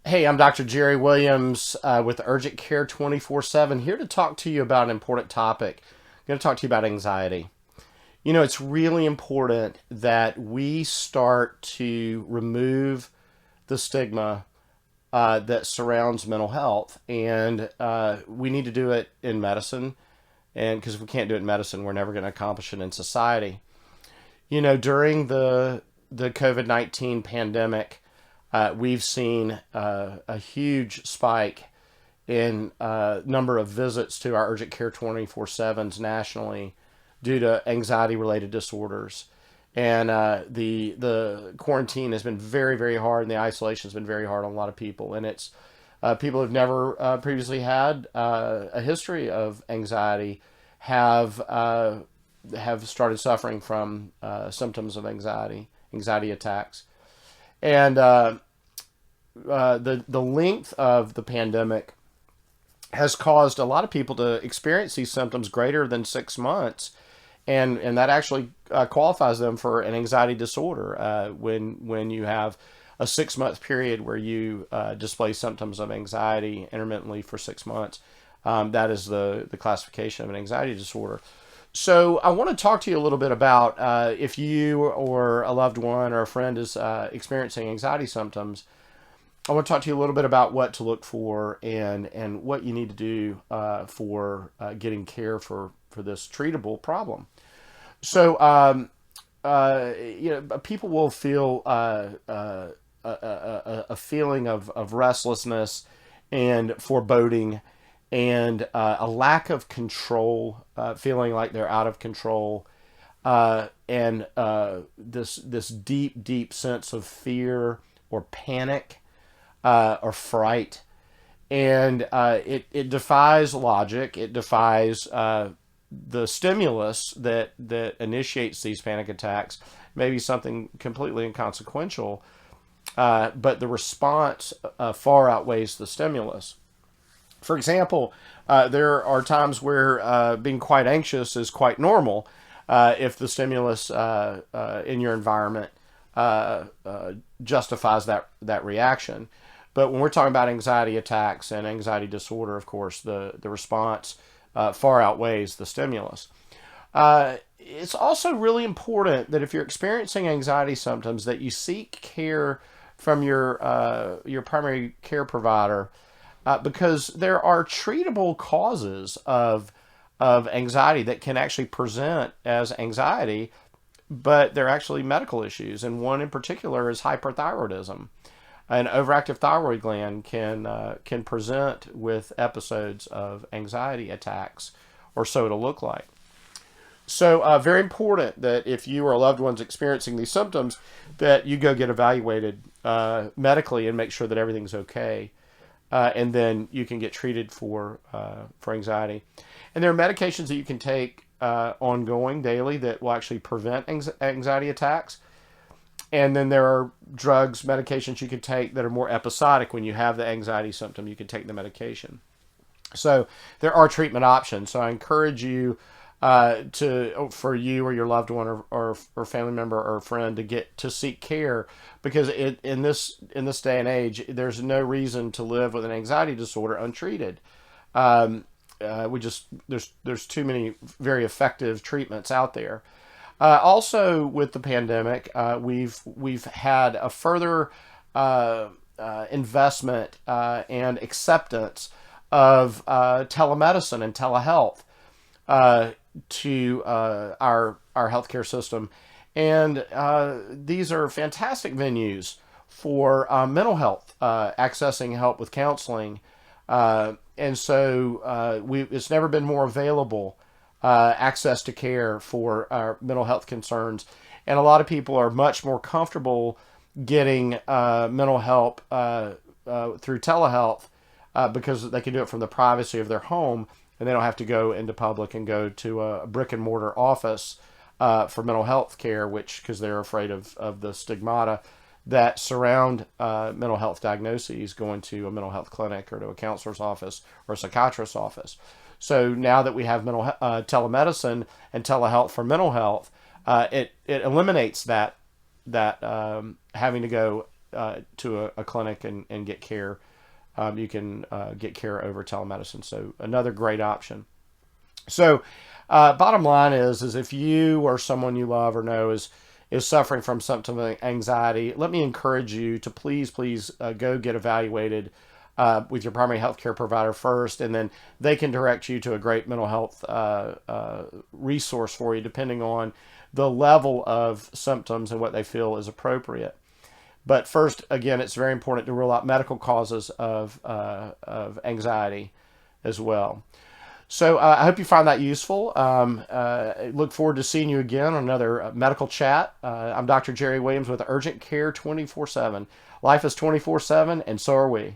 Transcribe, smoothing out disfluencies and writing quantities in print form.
Hey, I'm Dr. Jerry Williams with Urgent Care 24/7, here to talk to you about an important topic. I'm going to talk to you about anxiety. It's really important that we start to remove the stigma that surrounds mental health, and we need to do it in medicine. And because if we can't do it in medicine, we're never going to accomplish it in society. During the COVID-19 pandemic, we've seen a huge spike in number of visits to our urgent care 24/7s nationally due to anxiety related disorders. And the quarantine has been very, very hard, and the isolation has been very hard on a lot of people. And it's people who've never previously had a history of anxiety have have started suffering from symptoms of anxiety attacks. And the length of the pandemic has caused a lot of people to experience these symptoms greater than 6 months, and that actually qualifies them for an anxiety disorder when you have a 6 month period where you display symptoms of anxiety intermittently for 6 months. That is the classification of an anxiety disorder. So I want to talk to you a little bit about if you or a loved one or a friend is experiencing anxiety symptoms. I want to talk to you a little bit about what to look for and what you need to do for getting care for this treatable problem. So, people will feel a feeling of restlessness and foreboding and a lack of control, feeling like they're out of control, and this deep sense of fear or panic or fright, and it defies logic. It defies the stimulus that initiates these panic attacks. Maybe something completely inconsequential, but the response far outweighs the stimulus. For example, there are times where being quite anxious is quite normal if the stimulus in your environment justifies that reaction. But when we're talking about anxiety attacks and anxiety disorder, of course, the response far outweighs the stimulus. It's also really important that if you're experiencing anxiety symptoms, that you seek care from your primary care provider, because there are treatable causes of anxiety that can actually present as anxiety, but they're actually medical issues. And one in particular is hyperthyroidism. An overactive thyroid gland can present with episodes of anxiety attacks, or so it'll look like. So, very important that if you or a loved one's experiencing these symptoms, that you go get evaluated medically and make sure that everything's okay, and then you can get treated for anxiety. And there are medications that you can take ongoing daily that will actually prevent anxiety attacks. And then there are drugs, medications you can take that are more episodic. When you have the anxiety symptom, you can take the medication. So there are treatment options. So I encourage you for you or your loved one or family member or friend to seek care, because in this day and age, there's no reason to live with an anxiety disorder untreated. There's too many very effective treatments out there. Also, with the pandemic, we've had a further investment and acceptance of telemedicine and telehealth to our healthcare system, and these are fantastic venues for mental health, accessing help with counseling, and so it's never been more available. Access to care for our mental health concerns. And a lot of people are much more comfortable getting mental help through telehealth because they can do it from the privacy of their home, and they don't have to go into public and go to a brick and mortar office for mental health care, because they're afraid of the stigmata that surround mental health diagnoses, going to a mental health clinic or to a counselor's office or a psychiatrist's office. So now that we have telemedicine and telehealth for mental health, it eliminates that having to go to a clinic and get care. You can get care over telemedicine. So another great option. So bottom line is if you or someone you love or know is suffering from symptom of anxiety, let me encourage you to please go get evaluated with your primary health care provider first, and then they can direct you to a great mental health resource for you depending on the level of symptoms and what they feel is appropriate. But first, again, it's very important to rule out medical causes of anxiety as well. So I hope you find that useful. Look forward to seeing you again on another medical chat. I'm Dr. Jerry Williams with Urgent Care 24/7. Life is 24/7, and so are we.